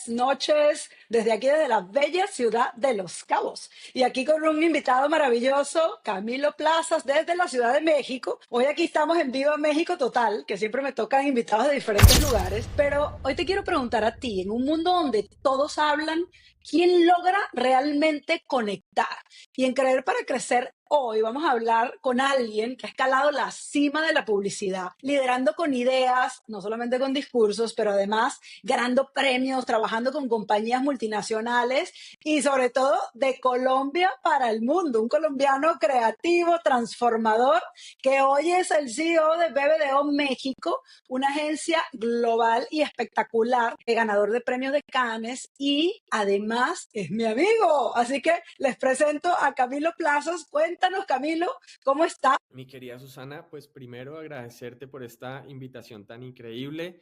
buenas noches desde aquí, desde la bella ciudad de Los Cabos. Y aquí con un invitado maravilloso, Camilo Plazas, desde la Ciudad de México. Hoy aquí estamos en Viva México Total, que siempre me tocan invitados de diferentes lugares. Pero hoy te quiero preguntar a ti, en un mundo donde todos hablan, ¿quién logra realmente conectar? Y en Creer para Crecer, hoy vamos a hablar con alguien que ha escalado la cima de la publicidad, liderando con ideas, no solamente con discursos, pero además ganando premios, trabajando con compañías multinacionales y sobre todo de Colombia para el mundo. Un colombiano creativo, transformador, que hoy es el CEO de BBDO México, una agencia global y espectacular, ganador de premios de Cannes y además es mi amigo. Así que les presento a Camilo Plazas. Cuéntanos, Camilo, ¿cómo está? Mi querida Susana, pues primero agradecerte por esta invitación tan increíble.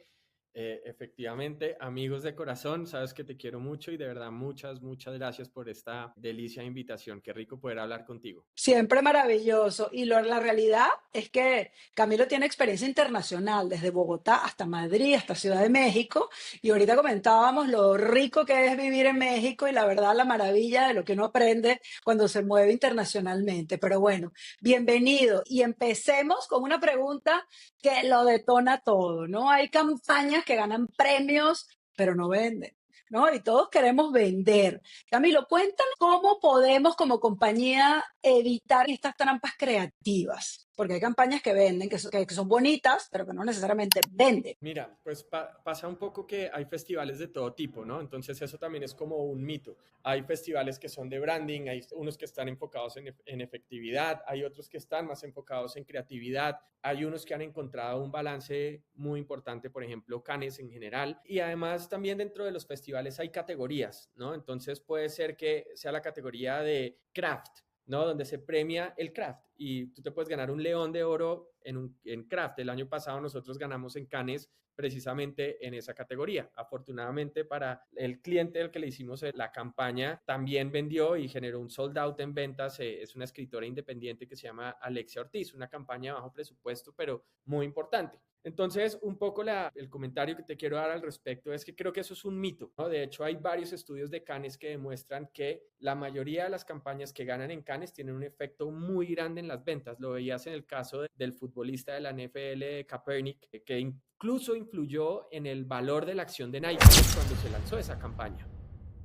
Efectivamente, amigos de corazón, sabes que te quiero mucho y de verdad muchas gracias por esta delicia invitación. Qué rico poder hablar contigo. Siempre maravilloso. Y la realidad es que Camilo tiene experiencia internacional, desde Bogotá hasta Madrid, hasta Ciudad de México. Y ahorita comentábamos lo rico que es vivir en México y la verdad, la maravilla de lo que uno aprende cuando se mueve internacionalmente. Pero bueno, bienvenido. Y empecemos con una pregunta que lo detona todo, ¿no? Hay campañas que ganan premios, pero no venden. ¿No? Y todos queremos vender. Camilo, cuéntanos cómo podemos como compañía evitar estas trampas creativas, porque hay campañas que venden, que son bonitas, pero que no necesariamente venden. Mira, pues pasa un poco que hay festivales de todo tipo, ¿no? Entonces eso también es como un mito. Hay festivales que son de branding, hay unos que están enfocados en efectividad, hay otros que están más enfocados en creatividad, hay unos que han encontrado un balance muy importante, por ejemplo, Cannes en general, y además también dentro de los festivales hay categorías, ¿no? Entonces puede ser que sea la categoría de craft, ¿no? Donde se premia el craft y tú te puedes ganar un león de oro en craft. El año pasado nosotros ganamos en Cannes precisamente en esa categoría. Afortunadamente para el cliente al que le hicimos la campaña también vendió y generó un sold out en ventas. Es una escritora independiente que se llama Alexia Ortiz, una campaña de bajo presupuesto pero muy importante. Entonces, un poco el comentario que te quiero dar al respecto es que creo que eso es un mito, ¿no? De hecho, hay varios estudios de Cannes que demuestran que la mayoría de las campañas que ganan en Cannes tienen un efecto muy grande en las ventas. Lo veías en el caso del futbolista de la NFL, Kaepernick, que incluso influyó en el valor de la acción de Nike cuando se lanzó esa campaña.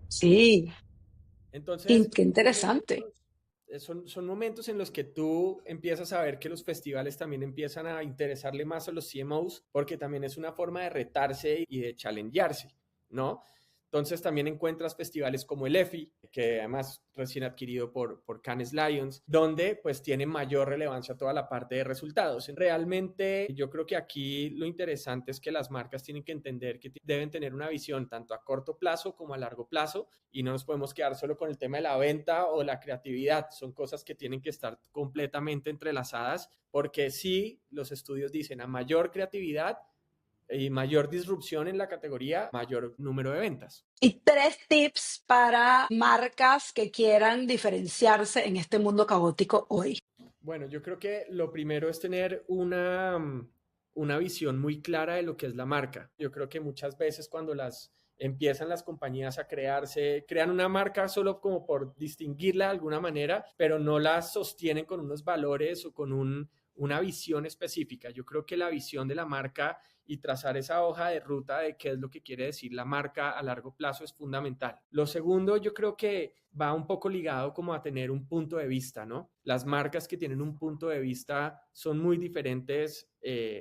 Sí, Entonces, qué interesante. son momentos en los que tú empiezas a ver que los festivales también empiezan a interesarle más a los CMOs porque también es una forma de retarse y de challengearse, ¿no? Entonces también encuentras festivales como el EFI, que además recién adquirido por Cannes Lions, donde pues tiene mayor relevancia toda la parte de resultados. Realmente yo creo que aquí lo interesante es que las marcas tienen que entender que deben tener una visión tanto a corto plazo como a largo plazo y no nos podemos quedar solo con el tema de la venta o la creatividad. Son cosas que tienen que estar completamente entrelazadas porque sí, los estudios dicen a mayor creatividad y mayor disrupción en la categoría, mayor número de ventas. Y tres tips para marcas que quieran diferenciarse en este mundo caótico hoy. Bueno, yo creo que lo primero es tener una visión muy clara de lo que es la marca. Yo creo que muchas veces cuando empiezan las compañías a crearse, crean una marca solo como por distinguirla de alguna manera, pero no la sostienen con unos valores o con una visión específica. Yo creo que la visión de la marca y trazar esa hoja de ruta de qué es lo que quiere decir la marca a largo plazo es fundamental. Lo segundo, yo creo que va un poco ligado como a tener un punto de vista, ¿no? Las marcas que tienen un punto de vista son muy diferentes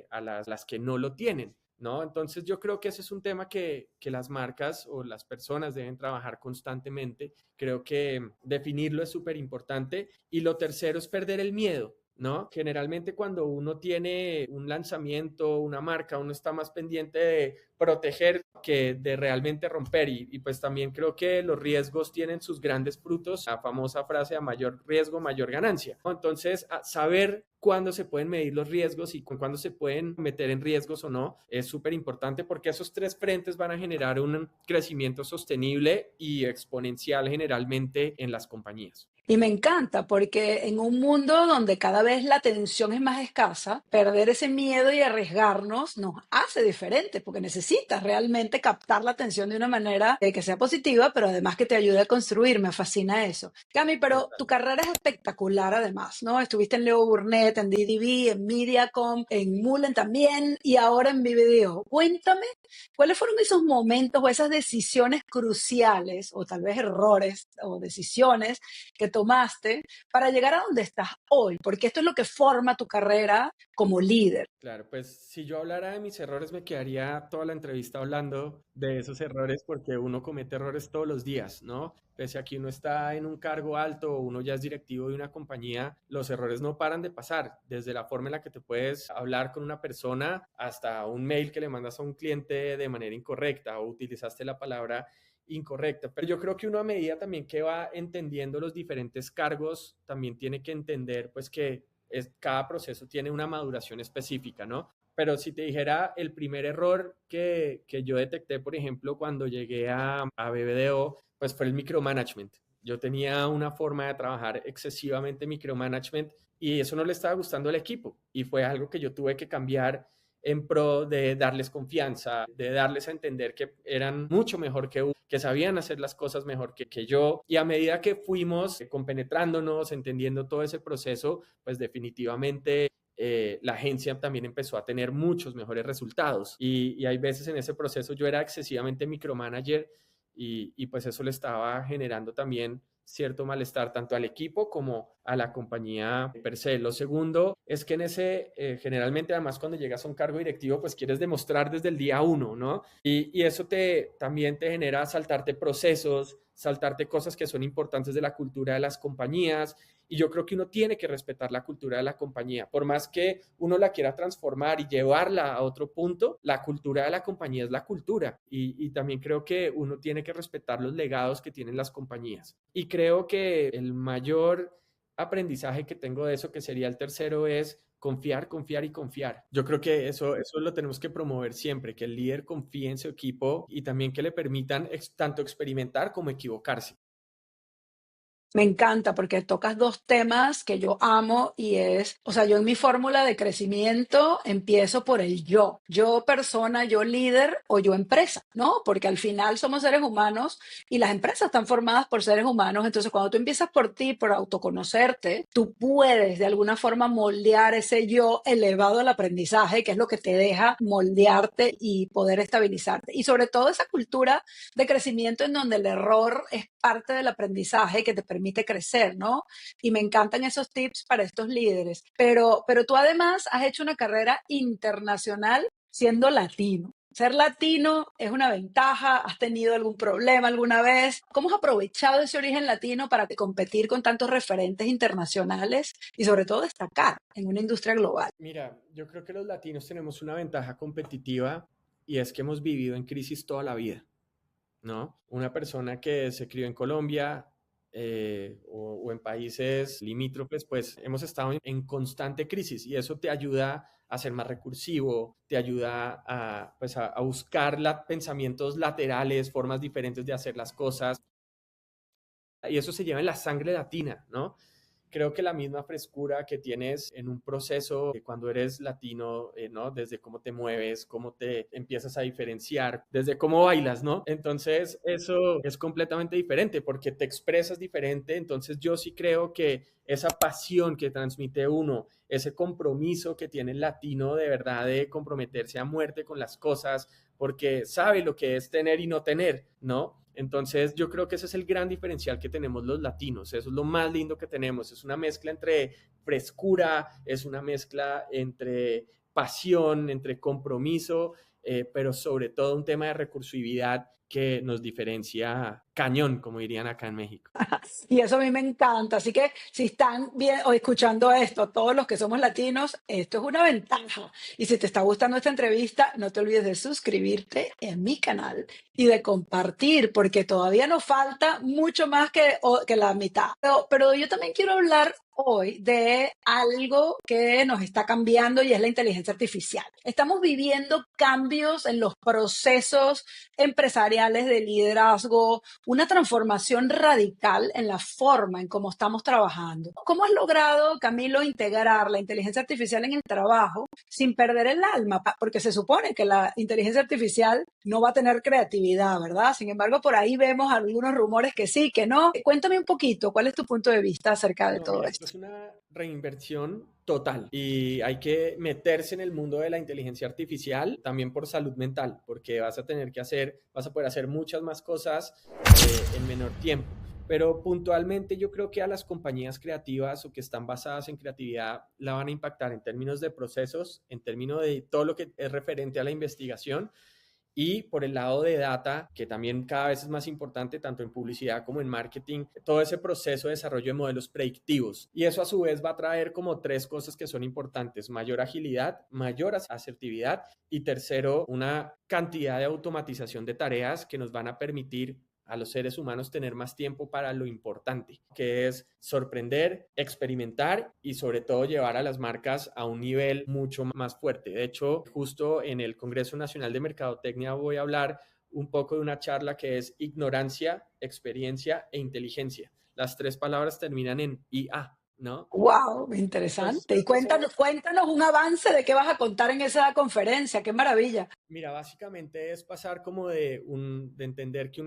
a las que no lo tienen, ¿no? Entonces yo creo que ese es un tema que las marcas o las personas deben trabajar constantemente. Creo que definirlo es súper importante. Y lo tercero es perder el miedo, ¿no? Generalmente cuando uno tiene un lanzamiento, una marca, uno está más pendiente de proteger que de realmente romper y pues también creo que los riesgos tienen sus grandes frutos, la famosa frase a mayor riesgo, mayor ganancia, ¿no? Entonces, saber cuándo se pueden medir los riesgos y cuándo se pueden meter en riesgos o no es súper importante porque esos tres frentes van a generar un crecimiento sostenible y exponencial generalmente en las compañías. Y me encanta porque en un mundo donde cada vez la atención es más escasa, perder ese miedo y arriesgarnos nos hace diferente porque necesitas realmente captar la atención de una manera que sea positiva, pero además que te ayude a construir. Me fascina eso. Cami, pero tu carrera es espectacular además, ¿no? Estuviste en Leo Burnett, en DDB, en Mediacom, en Mullen también y ahora en Vivideo. Cuéntame, ¿cuáles fueron esos momentos o esas decisiones cruciales o tal vez errores o decisiones que tomaste para llegar a donde estás hoy? Porque esto es lo que forma tu carrera como líder. Claro, pues si yo hablara de mis errores, me quedaría toda la entrevista hablando de esos errores porque uno comete errores todos los días, ¿no? Pese a que uno está en un cargo alto o uno ya es directivo de una compañía, los errores no paran de pasar, desde la forma en la que te puedes hablar con una persona hasta un mail que le mandas a un cliente de manera incorrecta o utilizaste la palabra incorrecta. Pero yo creo que uno a medida también que va entendiendo los diferentes cargos, también tiene que entender pues que cada proceso tiene una maduración específica, ¿no? Pero si te dijera el primer error que yo detecté, por ejemplo, cuando llegué a BBDO, pues fue el micromanagement. Yo tenía una forma de trabajar excesivamente micromanagement y eso no le estaba gustando al equipo y fue algo que yo tuve que cambiar en pro de darles confianza, de darles a entender que eran mucho mejor que uno, que sabían hacer las cosas mejor que yo. Y a medida que fuimos compenetrándonos, entendiendo todo ese proceso, pues definitivamente la agencia también empezó a tener muchos mejores resultados. Y hay veces en ese proceso yo era excesivamente micromanager y pues eso le estaba generando también cierto malestar tanto al equipo como a la compañía per se. Lo segundo es que en ese, generalmente además cuando llegas a un cargo directivo, pues quieres demostrar desde el día uno, ¿no? Y eso también te genera saltarte procesos, saltarte cosas que son importantes de la cultura de las compañías. Y yo creo que uno tiene que respetar la cultura de la compañía. Por más que uno la quiera transformar y llevarla a otro punto, la cultura de la compañía es la cultura. Y también creo que uno tiene que respetar los legados que tienen las compañías. Y creo que el mayor aprendizaje que tengo de eso, que sería el tercero, es confiar, confiar y confiar. Yo creo que eso lo tenemos que promover siempre, que el líder confíe en su equipo y también que le permitan tanto experimentar como equivocarse. Me encanta porque tocas dos temas que yo amo y es, o sea, yo en mi fórmula de crecimiento empiezo por el yo persona, yo líder o yo empresa, ¿no? Porque al final somos seres humanos y las empresas están formadas por seres humanos, entonces cuando tú empiezas por ti, por autoconocerte, tú puedes de alguna forma moldear ese yo elevado al aprendizaje, que es lo que te deja moldearte y poder estabilizarte. Y sobre todo esa cultura de crecimiento en donde el error es parte del aprendizaje que te permite crecer, ¿no? Y me encantan esos tips para estos líderes. Pero tú además has hecho una carrera internacional siendo latino. Ser latino es una ventaja. ¿Has tenido algún problema alguna vez? ¿Cómo has aprovechado ese origen latino para competir con tantos referentes internacionales y sobre todo destacar en una industria global? Mira, yo creo que los latinos tenemos una ventaja competitiva y es que hemos vivido en crisis toda la vida, ¿no? Una persona que se crió en Colombia o en países limítrofes, pues hemos estado en constante crisis y eso te ayuda a ser más recursivo, te ayuda pues a buscar pensamientos laterales, formas diferentes de hacer las cosas y eso se lleva en la sangre latina, ¿no? Creo que la misma frescura que tienes en un proceso cuando eres latino, ¿no? Desde cómo te mueves, cómo te empiezas a diferenciar, desde cómo bailas, ¿no? Entonces, eso es completamente diferente porque te expresas diferente. Entonces, yo sí creo que esa pasión que transmite uno, ese compromiso que tiene el latino de verdad de comprometerse a muerte con las cosas, porque sabe lo que es tener y no tener, ¿no? Entonces yo creo que ese es el gran diferencial que tenemos los latinos, eso es lo más lindo que tenemos, es una mezcla entre frescura, es una mezcla entre pasión, entre compromiso, pero sobre todo un tema de recursividad que nos diferencia cañón, como dirían acá en México. Y eso a mí me encanta. Así que si están bien o escuchando esto, todos los que somos latinos, esto es una ventaja. Y si te está gustando esta entrevista, no te olvides de suscribirte en mi canal y de compartir, porque todavía nos falta mucho más que la mitad. Pero yo también quiero hablar hoy de algo que nos está cambiando y es la inteligencia artificial. Estamos viviendo cambios en los procesos empresariales empresariales de liderazgo, una transformación radical en la forma en cómo estamos trabajando. ¿Cómo has logrado, Camilo, integrar la inteligencia artificial en el trabajo sin perder el alma? Porque se supone que la inteligencia artificial no va a tener creatividad, ¿verdad? Sin embargo, por ahí vemos algunos rumores que sí, que no. Cuéntame un poquito, ¿cuál es tu punto de vista acerca de No, todo mira, esto esto? es una reinversión total y hay que meterse en el mundo de la inteligencia artificial también por salud mental, porque vas a poder hacer muchas más cosas en menor tiempo. Pero puntualmente yo creo que a las compañías creativas o que están basadas en creatividad la van a impactar en términos de procesos, en términos de todo lo que es referente a la investigación y por el lado de data, que también cada vez es más importante, tanto en publicidad como en marketing, todo ese proceso de desarrollo de modelos predictivos. Y eso a su vez va a traer como tres cosas que son importantes: mayor agilidad, mayor asertividad y tercero, una cantidad de automatización de tareas que nos van a permitir a los seres humanos tener más tiempo para lo importante, que es sorprender, experimentar y sobre todo llevar a las marcas a un nivel mucho más fuerte. De hecho, justo en el Congreso Nacional de Mercadotecnia voy a hablar un poco de una charla que es ignorancia, experiencia e inteligencia. Las tres palabras terminan en IA, ¿no? Wow, Entonces, interesante. Y eso, cuéntanos un avance de qué vas a contar en esa conferencia. Qué maravilla. mira, básicamente es pasar como de entender que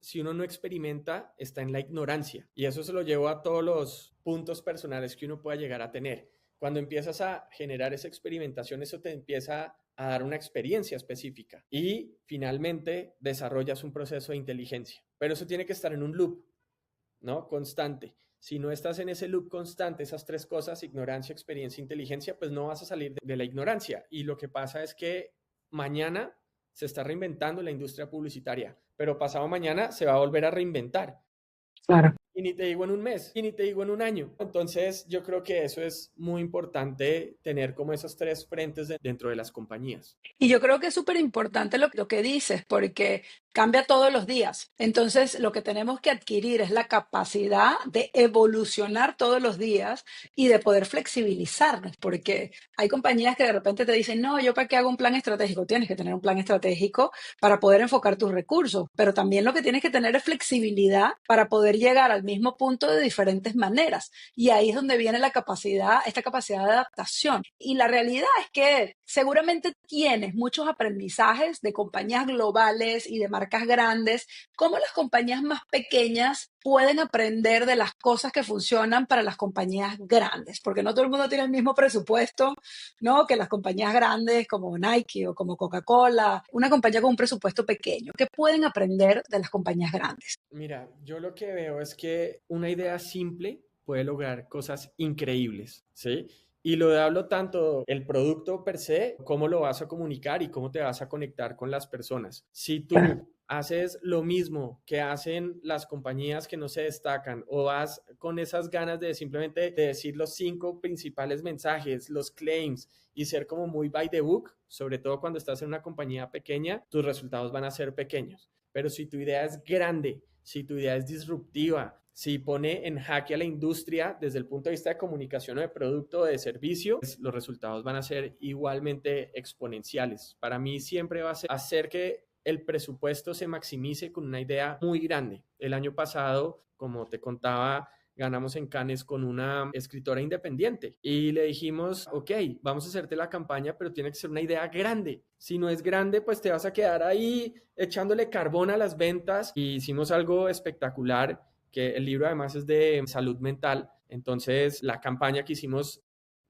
si uno no experimenta, está en la ignorancia. Y eso se lo llevo a todos los puntos personales que uno pueda llegar a tener. Cuando empiezas a generar esa experimentación, eso te empieza a dar una experiencia específica y finalmente desarrollas un proceso de inteligencia. Pero eso tiene que estar en un loop, ¿no? Constante. Si no estás en ese loop constante, esas tres cosas, ignorancia, experiencia, inteligencia, pues no vas a salir de la ignorancia. Y lo que pasa es que mañana se está reinventando la industria publicitaria, pero pasado mañana se va a volver a reinventar. Claro. Y ni te digo en un mes, y ni te digo en un año. Entonces, yo creo que eso es muy importante, tener como esos tres frentes dentro de las compañías. Y yo creo que es súper importante lo que dices, porque cambia todos los días. Entonces, lo que tenemos que adquirir es la capacidad de evolucionar todos los días y de poder flexibilizarnos, porque hay compañías que de repente te dicen, no, yo para qué hago un plan estratégico. Tienes que tener un plan estratégico para poder enfocar tus recursos, pero también lo que tienes que tener es flexibilidad para poder llegar al mismo punto de diferentes maneras. Y ahí es donde viene esta capacidad de adaptación. Y la realidad es que seguramente tienes muchos aprendizajes de compañías globales y de marcas grandes. ¿Cómo las compañías más pequeñas pueden aprender de las cosas que funcionan para las compañías grandes? Porque no todo el mundo tiene el mismo presupuesto, ¿no? Que las compañías grandes como Nike o como Coca-Cola, una compañía con un presupuesto pequeño. ¿Qué pueden aprender de las compañías grandes? Mira, yo lo que veo es que una idea simple puede lograr cosas increíbles, ¿sí? Y lo hablo tanto el producto per se, cómo lo vas a comunicar y cómo te vas a conectar con las personas. Si Claro. tú haces lo mismo que hacen las compañías que no se destacan o vas con esas ganas de simplemente de decir los cinco principales mensajes, los claims y ser como muy by the book, sobre todo cuando estás en una compañía pequeña, tus resultados van a ser pequeños. Pero si tu idea es grande, si tu idea es disruptiva, si pone en jaque a la industria desde el punto de vista de comunicación o de producto o de servicio, pues los resultados van a ser igualmente exponenciales. Para mí siempre va a ser hacer que el presupuesto se maximice con una idea muy grande. El año pasado, como te contaba, ganamos en Cannes con una escritora independiente y le dijimos, ok, vamos a hacerte la campaña, pero tiene que ser una idea grande. Si no es grande, pues te vas a quedar ahí echándole carbón a las ventas. Y hicimos algo espectacular, que el libro además es de salud mental. Entonces, la campaña que hicimos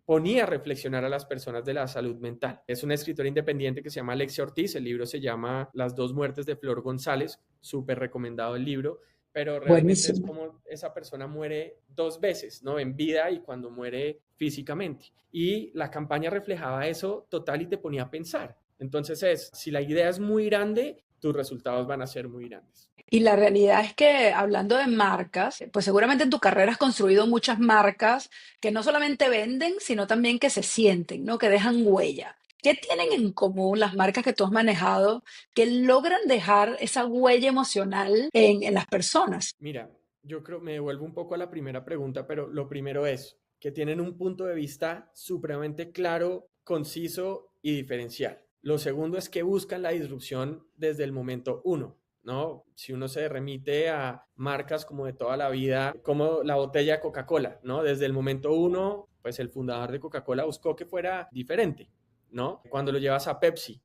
ponía a reflexionar a las personas de la salud mental. Es una escritora independiente que se llama Alexia Ortiz. El libro se llama Las dos muertes de Flor González. Súper recomendado el libro, pero realmente es Buenísimo. como esa persona muere dos veces, ¿no? En vida y cuando muere físicamente. Y la campaña reflejaba eso total y te ponía a pensar. Entonces si la idea es muy grande, tus resultados van a ser muy grandes. Y la realidad es que hablando de marcas, pues seguramente en tu carrera has construido muchas marcas que no solamente venden, sino también que se sienten, ¿no? Que dejan huella. ¿Qué tienen en común las marcas que tú has manejado que logran dejar esa huella emocional en las personas? Mira, yo creo, me devuelvo un poco a la primera pregunta, pero lo primero es que tienen un punto de vista supremamente claro, conciso y diferencial. Lo segundo es que buscan la disrupción desde el momento uno. ¿no? Si uno se remite a marcas como de toda la vida, como la botella de Coca-Cola, ¿no? Desde el momento uno, pues el fundador de Coca-Cola buscó que fuera diferente, ¿no? Cuando lo llevas a Pepsi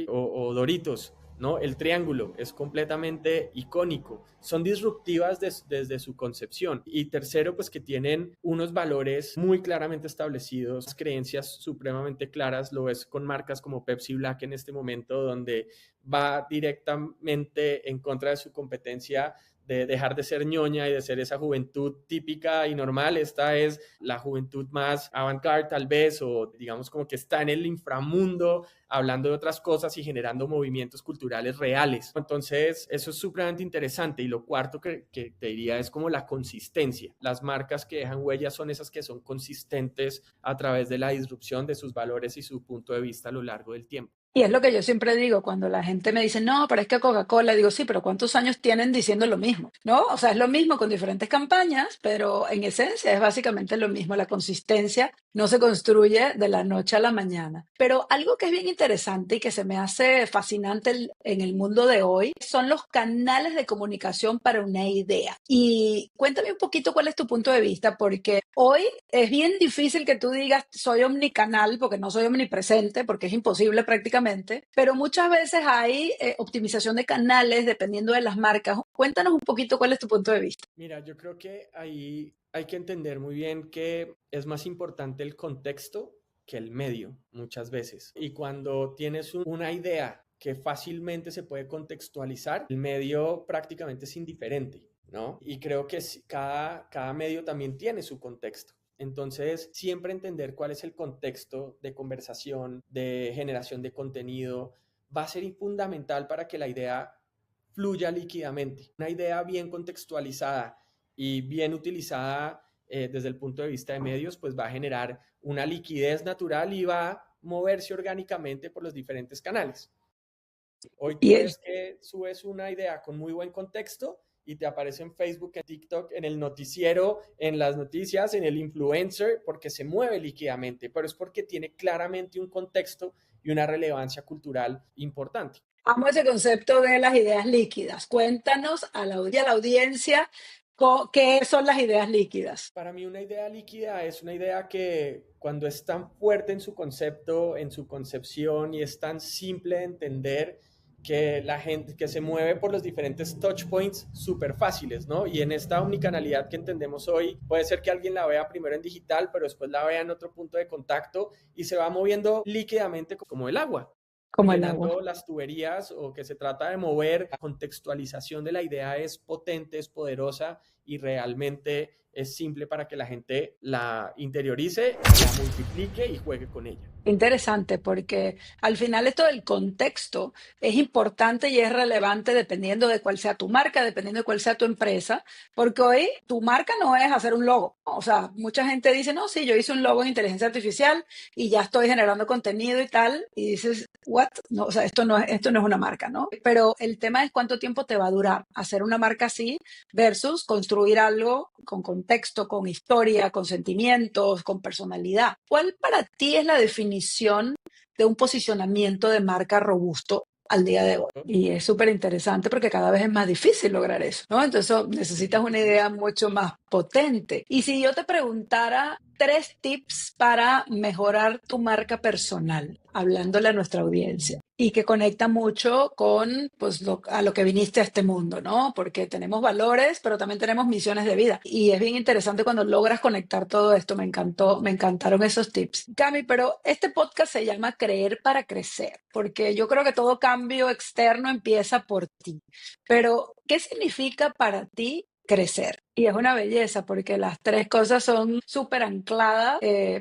o Doritos, ¿no? El triángulo es completamente icónico. Son disruptivas desde su concepción. Y tercero, pues que tienen unos valores muy claramente establecidos, creencias supremamente claras. Lo ves con marcas como Pepsi Black en este momento, donde va directamente en contra de su competencia de dejar de ser ñoña y de ser esa juventud típica y normal. Esta es la juventud más avant-garde tal vez, o digamos como que está en el inframundo hablando de otras cosas y generando movimientos culturales reales. Entonces, eso es supremamente interesante. Y lo cuarto que te diría es como la consistencia. Las marcas que dejan huellas son esas que son consistentes a través de la disrupción de sus valores y su punto de vista a lo largo del tiempo. Y es lo que yo siempre digo cuando la gente me dice, no, pero es que Coca-Cola, digo, sí, pero ¿cuántos años tienen diciendo lo mismo? ¿No? O sea, es lo mismo con diferentes campañas, pero en esencia es básicamente lo mismo. La consistencia no se construye de la noche a la mañana. Pero algo que es bien interesante y que se me hace fascinante en el mundo de hoy son los canales de comunicación para una idea. Y cuéntame un poquito cuál es tu punto de vista, porque hoy es bien difícil que tú digas soy omnicanal, porque no soy omnipresente, porque es imposible prácticamente, pero muchas veces hay optimización de canales dependiendo de las marcas. Cuéntanos un poquito cuál es tu punto de vista. Mira, yo creo que ahí hay que entender muy bien que es más importante el contexto que el medio muchas veces. Y cuando tienes una idea que fácilmente se puede contextualizar, el medio prácticamente es indiferente, ¿no? Y creo que cada medio también tiene su contexto. Entonces, siempre entender cuál es el contexto de conversación, de generación de contenido, va a ser fundamental para que la idea fluya líquidamente. Una idea bien contextualizada y bien utilizada desde el punto de vista de medios, pues va a generar una liquidez natural y va a moverse orgánicamente por los diferentes canales. Hoy tú Y es, ves que subes una idea con muy buen contexto y te aparece en Facebook, en TikTok, en el noticiero, en las noticias, en el influencer, porque se mueve líquidamente, pero es porque tiene claramente un contexto y una relevancia cultural importante. amo ese concepto de las ideas líquidas. Cuéntanos a la audiencia qué son las ideas líquidas. Para mí una idea líquida es una idea que cuando es tan fuerte en su concepto, en su concepción y es tan simple de entender que la gente que se mueve por los diferentes touch points súper fáciles, ¿no? Y en esta omnicanalidad que entendemos hoy, puede ser que alguien la vea primero en digital, pero después la vea en otro punto de contacto y se va moviendo líquidamente como el agua, Como el agua. llenando las tuberías, o que se trata de mover. La contextualización de la idea es potente, es poderosa y realmente es simple para que la gente la interiorice, la multiplique y juegue con ella. Interesante, porque al final esto del contexto es importante y es relevante dependiendo de cuál sea tu marca, dependiendo de cuál sea tu empresa, porque hoy tu marca no es hacer un logo. O sea, mucha gente dice, no, sí, yo hice un logo en inteligencia artificial y ya estoy generando contenido y tal, y dices, what? No, o sea, esto no es una marca, ¿no? Pero el tema es cuánto tiempo te va a durar hacer una marca así versus construir algo con contexto, con historia, con sentimientos, con personalidad. ¿Cuál para ti es la definición de un posicionamiento de marca robusto al día de hoy? Y es súper interesante porque cada vez es más difícil lograr eso, ¿no? Entonces necesitas una idea mucho más potente. Y si yo te preguntara 3 tips para mejorar tu marca personal, hablándole a nuestra audiencia, y que conecta mucho con pues, a lo que viniste a este mundo, ¿no? Porque tenemos valores, pero también tenemos misiones de vida. Y es bien interesante cuando logras conectar todo esto. Me encantó, me encantaron esos tips. Cami, pero este podcast se llama Creer para Crecer, porque yo creo que todo cambio externo empieza por ti. Pero, ¿qué significa para ti crecer? Y es una belleza porque las 3 cosas son súper ancladas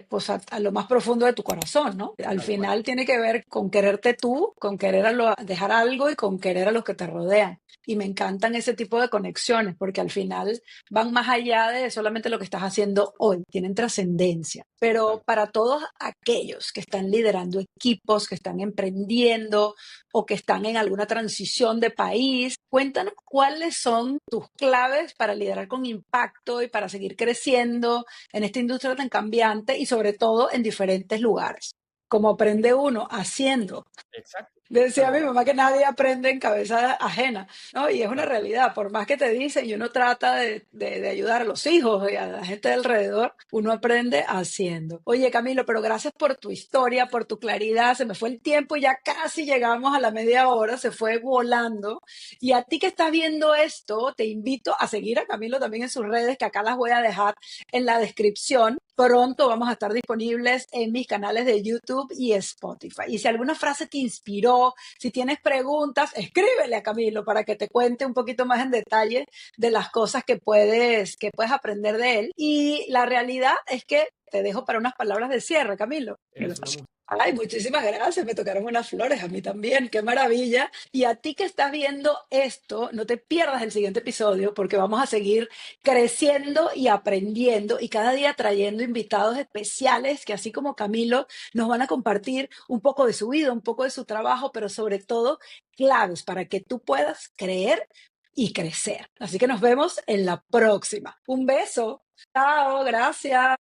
pues a lo más profundo de tu corazón, ¿no? Al Tal cual. final tiene que ver con quererte tú, con querer dejar algo y con querer a los que te rodean. Y me encantan ese tipo de conexiones porque al final van más allá de solamente lo que estás haciendo hoy, tienen trascendencia. Pero Tal. para todos aquellos que están liderando equipos, que están emprendiendo o que están en alguna transición de país, cuéntanos cuáles son tus claves para liderar con impacto y para seguir creciendo en esta industria tan cambiante y sobre todo en diferentes lugares. Como aprende uno haciendo. Exacto. Decía mi Claro, mamá que nadie aprende en cabeza ajena, ¿no? Y es una exacto. realidad, por más que te dicen y uno trata de ayudar a los hijos y a la gente de alrededor, uno aprende haciendo. Oye, Camilo, pero gracias por tu historia, por tu claridad. Se me fue el tiempo y ya casi llegamos a la media hora, se fue volando. Y a ti que estás viendo esto, te invito a seguir a Camilo también en sus redes, que acá las voy a dejar en la descripción. Pronto vamos a estar disponibles en mis canales de YouTube y Spotify. Y si alguna frase te inspiró, si tienes preguntas, escríbele a Camilo para que te cuente un poquito más en detalle de las cosas que puedes aprender de él. Y la realidad es que te dejo para unas palabras de cierre, Camilo. Es una mujer. Ay, muchísimas gracias. Me tocaron unas flores a mí también. Qué maravilla. Y a ti que estás viendo esto, no te pierdas el siguiente episodio porque vamos a seguir creciendo y aprendiendo y cada día trayendo invitados especiales que así como Camilo nos van a compartir un poco de su vida, un poco de su trabajo, pero sobre todo claves para que tú puedas creer y crecer. Así que nos vemos en la próxima. Un beso. Chao, gracias.